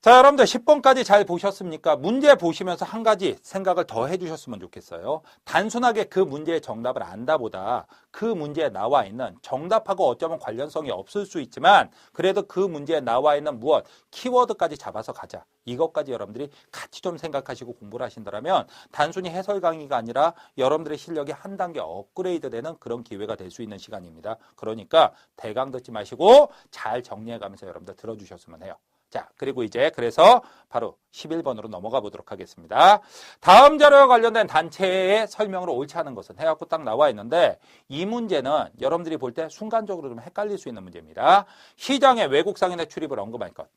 자, 여러분들 10번까지 잘 보셨습니까? 문제 보시면서 한 가지 생각을 더 해주셨으면 좋겠어요. 단순하게 그 문제의 정답을 안다보다 그 문제에 나와 있는 정답하고 어쩌면 관련성이 없을 수 있지만 그래도 그 문제에 나와 있는 무엇, 키워드까지 잡아서 가자. 이것까지 여러분들이 같이 좀 생각하시고 공부를 하신다면 단순히 해설 강의가 아니라 여러분들의 실력이 한 단계 업그레이드 되는 그런 기회가 될 수 있는 시간입니다. 그러니까 대강 듣지 마시고 잘 정리해가면서 여러분들 들어주셨으면 해요. 자, 그리고 이제 그래서 바로 11번으로 넘어가 보도록 하겠습니다. 다음 자료와 관련된 단체의 설명으로 옳지 않은 것은 해갖고 딱 나와 있는데 이 문제는 여러분들이 볼 때 순간적으로 좀 헷갈릴 수 있는 문제입니다. 시장에 외국 상인의 출입을 언급할 것.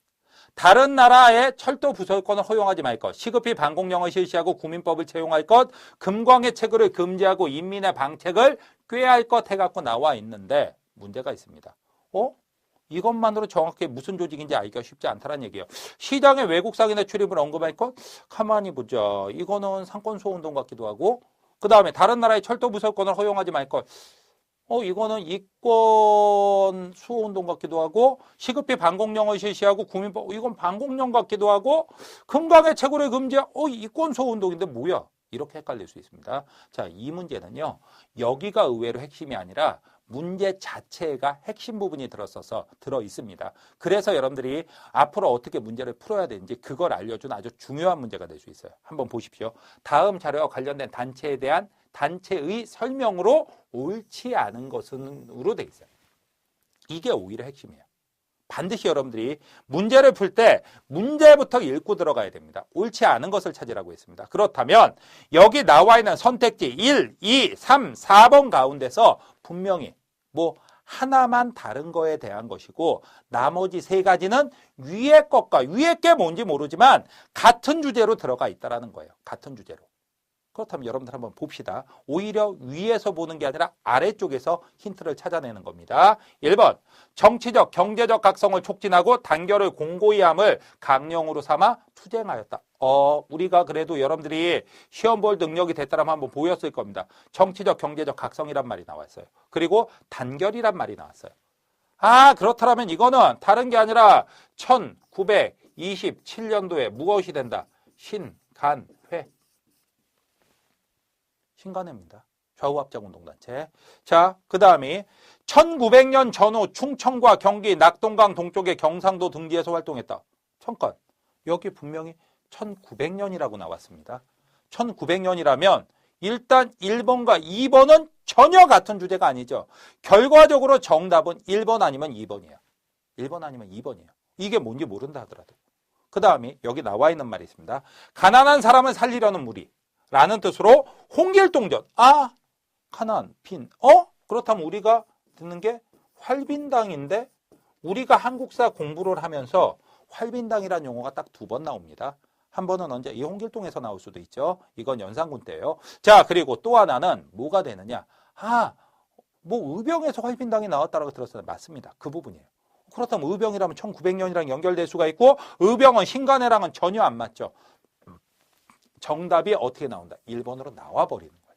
다른 나라의 철도 부설권을 허용하지 말 것, 시급히 반공령을 실시하고 국민법을 채용할 것, 금광의 채굴을 금지하고 인민의 방책을 꾀할 것 해갖고 나와 있는데 문제가 있습니다. 이것만으로 정확히 무슨 조직인지 알기가 쉽지 않다는 얘기예요. 시장에 외국 상인의 출입을 언급할 것? 가만히 보자. 이거는 상권 소운동 같기도 하고 그 다음에 다른 나라의 철도 부설권을 허용하지 말 것. 이거는 이권 수호운동 같기도 하고 시급히 반공령을 실시하고 국민법 이건 반공령 같기도 하고 금강의 채굴을 금지하 이권 수호운동인데 뭐야? 이렇게 헷갈릴 수 있습니다. 자, 이 문제는요. 여기가 의외로 핵심이 아니라 문제 자체가 핵심 부분이 들어 있습니다. 그래서 여러분들이 앞으로 어떻게 문제를 풀어야 되는지 그걸 알려준 아주 중요한 문제가 될 수 있어요. 한번 보십시오. 다음 자료와 관련된 단체에 대한 단체의 설명으로 옳지 않은 것으로 돼 있어요. 이게 오히려 핵심이에요. 반드시 여러분들이 문제를 풀 때 문제부터 읽고 들어가야 됩니다. 옳지 않은 것을 찾으라고 했습니다. 그렇다면 여기 나와 있는 선택지 1, 2, 3, 4번 가운데서 분명히 하나만 다른 거에 대한 것이고 나머지 세 가지는 위에 것과 위에 게 뭔지 모르지만 같은 주제로 들어가 있다는 거예요. 같은 주제로. 그렇다면 여러분들 한번 봅시다. 오히려 위에서 보는 게 아니라 아래쪽에서 힌트를 찾아내는 겁니다. 1번, 정치적, 경제적 각성을 촉진하고 단결을 공고히 함을 강령으로 삼아 투쟁하였다. 우리가 그래도 여러분들이 시험 볼 능력이 됐다면 한번 보였을 겁니다. 정치적, 경제적 각성이란 말이 나왔어요. 그리고 단결이란 말이 나왔어요. 그렇다면 이거는 다른 게 아니라 1927년도에 무엇이 된다? 신간회. 신간회입니다. 좌우합작운동단체. 자, 그 다음에 1900년 전후 충청과 경기, 낙동강 동쪽의 경상도 등지에서 활동했다. 잠깐, 여기 분명히 1900년이라고 나왔습니다. 1900년이라면 일단 1번과 2번은 전혀 같은 주제가 아니죠. 결과적으로 정답은 1번 아니면 2번이에요. 1번 아니면 2번이에요. 이게 뭔지 모른다 하더라도. 그 다음에 여기 나와 있는 말이 있습니다. 가난한 사람을 살리려는 무리. 라는 뜻으로 홍길동전. 가난, 빈. 그렇다면 우리가 듣는 게 활빈당인데 우리가 한국사 공부를 하면서 활빈당이라는 용어가 딱 2번 나옵니다. 한 번은 언제? 이 홍길동에서 나올 수도 있죠. 이건 연산군 때예요. 자, 그리고 또 하나는 뭐가 되느냐? 의병에서 활빈당이 나왔다라고 들었어요. 맞습니다. 그 부분이에요. 그렇다면 의병이라면 1900년이랑 연결될 수가 있고 의병은 신간회랑은 전혀 안 맞죠. 정답이 어떻게 나온다? 1번으로 나와버리는 거예요.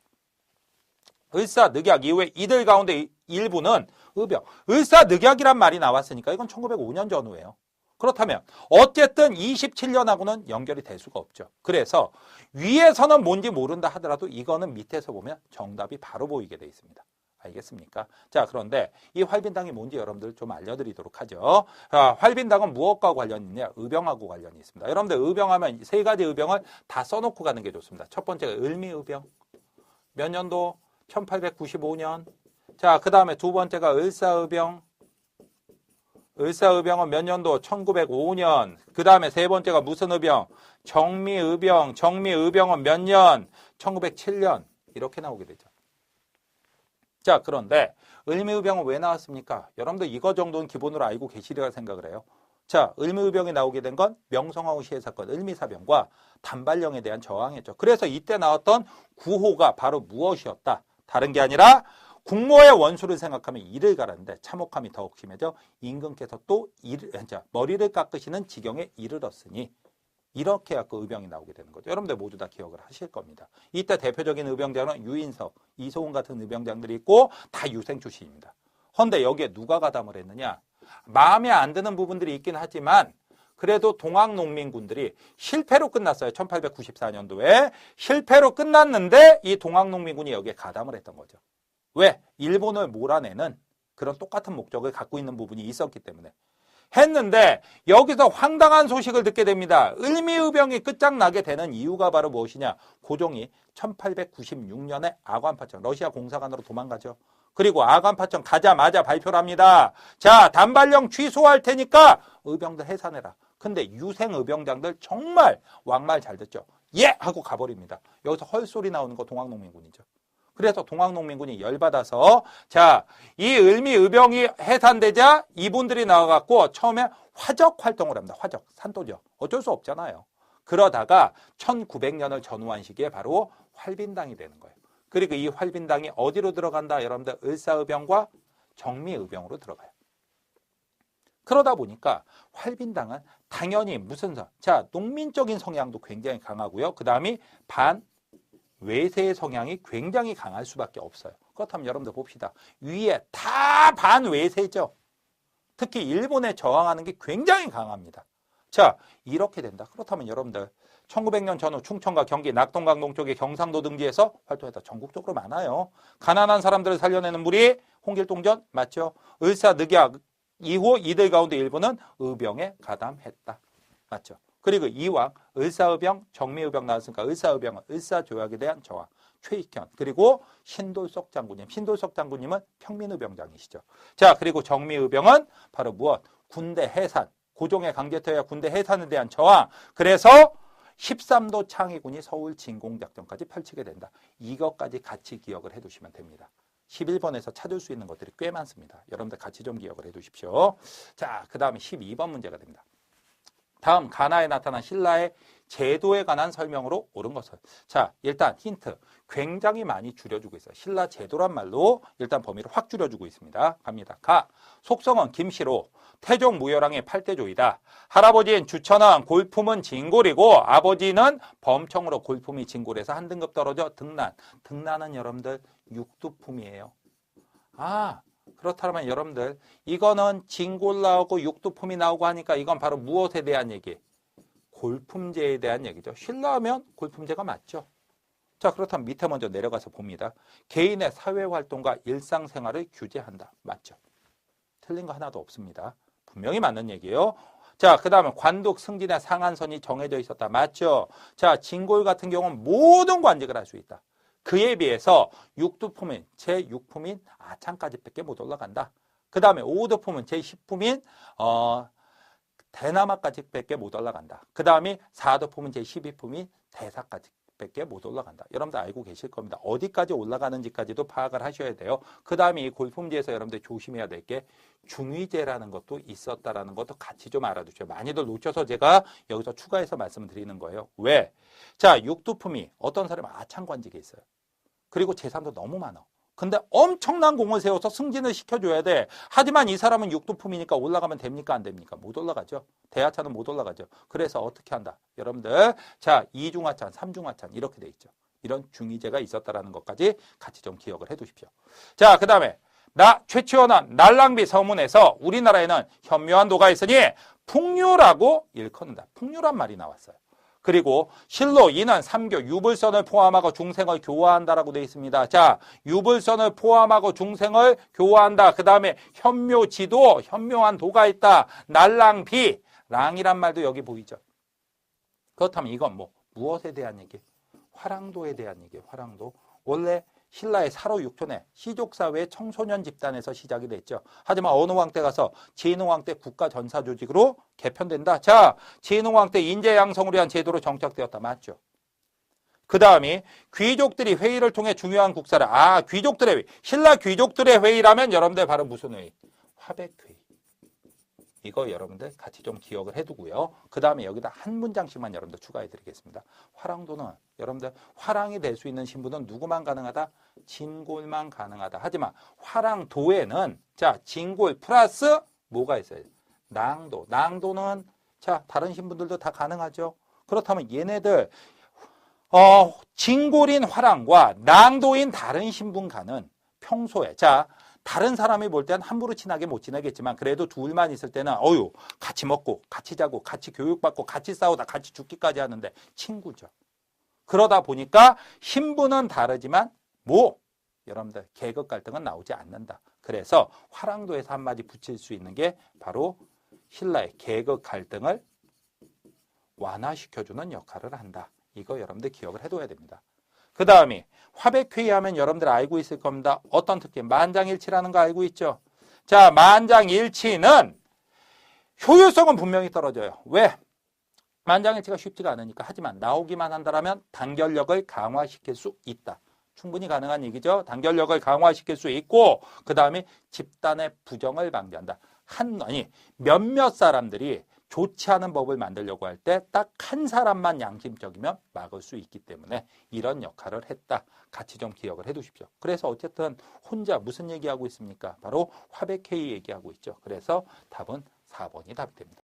을사늑약 이후에 이들 가운데 일부는 의병. 을사늑약이란 말이 나왔으니까 이건 1905년 전후예요. 그렇다면 어쨌든 27년하고는 연결이 될 수가 없죠. 그래서 위에서는 뭔지 모른다 하더라도 이거는 밑에서 보면 정답이 바로 보이게 돼 있습니다. 알겠습니까? 자, 그런데 이 활빈당이 뭔지 여러분들 좀 알려드리도록 하죠. 활빈당은 무엇과 관련이 있냐? 의병하고 관련이 있습니다. 여러분들 의병하면 세 가지 의병을 다 써놓고 가는 게 좋습니다. 첫 번째가 을미의병. 몇 년도? 1895년. 자, 그 다음에 두 번째가 을사의병. 을사의병은 몇 년도? 1905년. 그 다음에 세 번째가 무슨 의병? 정미의병. 정미의병은 몇 년? 1907년. 이렇게 나오게 되죠. 자, 그런데 을미의병은 왜 나왔습니까? 여러분들 이거 정도는 기본으로 알고 계시리라 생각을 해요. 자, 을미의병이 나오게 된 건 명성황후 시해 사건 을미사병과 단발령에 대한 저항이었죠. 그래서 이때 나왔던 구호가 바로 무엇이었다? 다른 게 아니라 국모의 원수를 생각하면 이를 가라는데 참혹함이 더욱 심해져 임금께서 또 머리를 깎으시는 지경에 이르렀으니 이렇게 해서 의병이 나오게 되는 거죠. 여러분들 모두 다 기억을 하실 겁니다. 이때 대표적인 의병장은 유인석, 이소훈 같은 의병장들이 있고 다 유생 출신입니다. 그런데 여기에 누가 가담을 했느냐? 마음에 안 드는 부분들이 있긴 하지만 그래도 동학농민군들이 실패로 끝났어요. 1894년도에. 실패로 끝났는데 이 동학농민군이 여기에 가담을 했던 거죠. 왜? 일본을 몰아내는 그런 똑같은 목적을 갖고 있는 부분이 있었기 때문에. 했는데 여기서 황당한 소식을 듣게 됩니다. 을미의병이 끝장나게 되는 이유가 바로 무엇이냐. 고종이 1896년에 아관파청, 러시아 공사관으로 도망가죠. 그리고 아관파청 가자마자 발표를 합니다. 자, 단발령 취소할 테니까 의병들 해산해라. 근데 유생 의병장들 정말 왕말 잘 듣죠. 예! 하고 가버립니다. 여기서 헐소리 나오는 거 동학농민군이죠. 그래서 동학농민군이 열받아서 자, 이 을미의병이 해산되자 이분들이 나와갖고 처음에 화적 활동을 합니다. 화적, 산도죠. 어쩔 수 없잖아요. 그러다가 1900년을 전후한 시기에 바로 활빈당이 되는 거예요. 그리고 이 활빈당이 어디로 들어간다? 여러분들 을사의병과 정미의병으로 들어가요. 그러다 보니까 활빈당은 당연히 무슨 자, 농민적인 성향도 굉장히 강하고요. 그 다음이 반외세의 성향이 굉장히 강할 수밖에 없어요. 그렇다면 여러분들 봅시다. 위에 다 반외세죠. 특히 일본에 저항하는 게 굉장히 강합니다. 자, 이렇게 된다. 그렇다면 여러분들 1900년 전후 충청과 경기 낙동강 동쪽의 경상도 등지에서 활동했다. 전국적으로 많아요. 가난한 사람들을 살려내는 무리 홍길동전 맞죠? 을사늑약 이후 이들 가운데 일부는 의병에 가담했다. 맞죠? 그리고 이왕 을사의병, 정미의병 나왔으니까 을사의병은 을사조약에 대한 저항. 최익현 그리고 신돌석 장군님. 신돌석 장군님은 평민의병장이시죠. 자, 그리고 정미의병은 바로 무엇? 군대 해산. 고종의 강제퇴야 군대 해산에 대한 저항. 그래서 13도 창의군이 서울 진공작전까지 펼치게 된다. 이것까지 같이 기억을 해두시면 됩니다. 11번에서 찾을 수 있는 것들이 꽤 많습니다. 여러분들 같이 좀 기억을 해두십시오. 자, 그 다음에 12번 문제가 됩니다. 다음 가나에 나타난 신라의 제도에 관한 설명으로 옳은 것은 자, 일단 힌트 굉장히 많이 줄여주고 있어요. 신라 제도란 말로 일단 범위를 확 줄여주고 있습니다. 갑니다. 가, 속성은 김씨로 태종 무열왕의 8대조이다. 할아버지인 주천왕 골품은 진골이고 아버지는 범청으로 골품이 진골에서 한 등급 떨어져 등난. 등난은 여러분들 육두품이에요. 아, 그렇다면 여러분들 이거는 진골 나오고 육두품이 나오고 하니까 이건 바로 무엇에 대한 얘기? 골품제에 대한 얘기죠. 신라하면 골품제가 맞죠. 자, 그렇다면 밑에 먼저 내려가서 봅니다. 개인의 사회활동과 일상생활을 규제한다. 맞죠. 틀린 거 하나도 없습니다. 분명히 맞는 얘기예요. 자, 그 다음에 관독 승진의 상한선이 정해져 있었다. 맞죠. 자, 진골 같은 경우는 모든 관직을 할 수 있다. 그에 비해서 육두품인 제6품인 아창까지 밖에 못 올라간다. 그 다음에 5두품은 제10품인 대남아까지 밖에 못 올라간다. 그 다음에 4두품은 제12품인 대사까지 밖에 못 올라간다. 여러분들 알고 계실 겁니다. 어디까지 올라가는지까지도 파악을 하셔야 돼요. 그 다음에 이 골품제에서 여러분들 조심해야 될 게 중위제라는 것도 있었다라는 것도 같이 좀 알아두셔요. 많이들 놓쳐서 제가 여기서 추가해서 말씀을 드리는 거예요. 왜? 자, 육두품이 어떤 사람은 아창관직에 있어요. 그리고 재산도 너무 많아. 근데 엄청난 공을 세워서 승진을 시켜줘야 돼. 하지만 이 사람은 육두품이니까 올라가면 됩니까? 안 됩니까? 못 올라가죠. 대하차는 못 올라가죠. 그래서 어떻게 한다? 여러분들, 자, 2중하차, 3중하차 이렇게 돼 있죠. 이런 중위제가 있었다라는 것까지 같이 좀 기억을 해 두십시오. 자, 그 다음에 최치원한 날랑비 서문에서 우리나라에는 현묘한 도가 있으니 풍류라고 일컫는다. 풍류란 말이 나왔어요. 그리고 실로 이는 3교 유불선을 포함하고 중생을 교화한다라고 되어 있습니다. 자, 유불선을 포함하고 중생을 교화한다. 그 다음에 현묘지도, 현묘한 도가 있다. 날랑비, 랑이란 말도 여기 보이죠. 그렇다면 이건 무엇에 대한 얘기? 화랑도에 대한 얘기예요. 화랑도. 원래 신라의 사로 육촌의 시족사회 청소년 집단에서 시작이 됐죠. 하지만 어느 왕 때 가서 진흥왕 때 국가전사조직으로 개편된다. 자, 진흥왕 때 인재양성을 위한 제도로 정착되었다. 맞죠? 그 다음이 귀족들이 회의를 통해 중요한 국사를 귀족들의 회의. 신라 귀족들의 회의라면 여러분들 바로 무슨 회의? 화백회의. 이거 여러분들 같이 좀 기억을 해두고요. 그 다음에 여기다 한 문장씩만 여러분들 추가해 드리겠습니다. 화랑도는 여러분들 화랑이 될 수 있는 신분은 누구만 가능하다? 진골만 가능하다. 하지만 화랑도에는 자, 진골 플러스 뭐가 있어요? 낭도. 낭도는 자, 다른 신분들도 다 가능하죠. 그렇다면 얘네들 진골인 화랑과 낭도인 다른 신분가는 평소에 자, 다른 사람이 볼 땐 함부로 친하게 못 지내겠지만 그래도 둘만 있을 때는 같이 먹고 같이 자고 같이 교육받고 같이 싸우다 같이 죽기까지 하는데 친구죠. 그러다 보니까 신분은 다르지만 여러분들 계급 갈등은 나오지 않는다. 그래서 화랑도에서 한마디 붙일 수 있는 게 바로 신라의 계급 갈등을 완화시켜주는 역할을 한다. 이거 여러분들 기억을 해둬야 됩니다. 그 다음에 화백회의하면 여러분들 알고 있을 겁니다. 어떤 특징? 만장일치라는 거 알고 있죠? 자, 만장일치는 효율성은 분명히 떨어져요. 왜? 만장일치가 쉽지가 않으니까. 하지만 나오기만 한다면 단결력을 강화시킬 수 있다. 충분히 가능한 얘기죠. 단결력을 강화시킬 수 있고 그 다음에 집단의 부정을 방지한다. 몇몇 사람들이 좋지 않은 법을 만들려고 할 때 딱 한 사람만 양심적이면 막을 수 있기 때문에 이런 역할을 했다. 같이 좀 기억을 해두십시오. 그래서 어쨌든 혼자 무슨 얘기하고 있습니까? 바로 화백회의 얘기하고 있죠. 그래서 답은 4번이 답이 됩니다.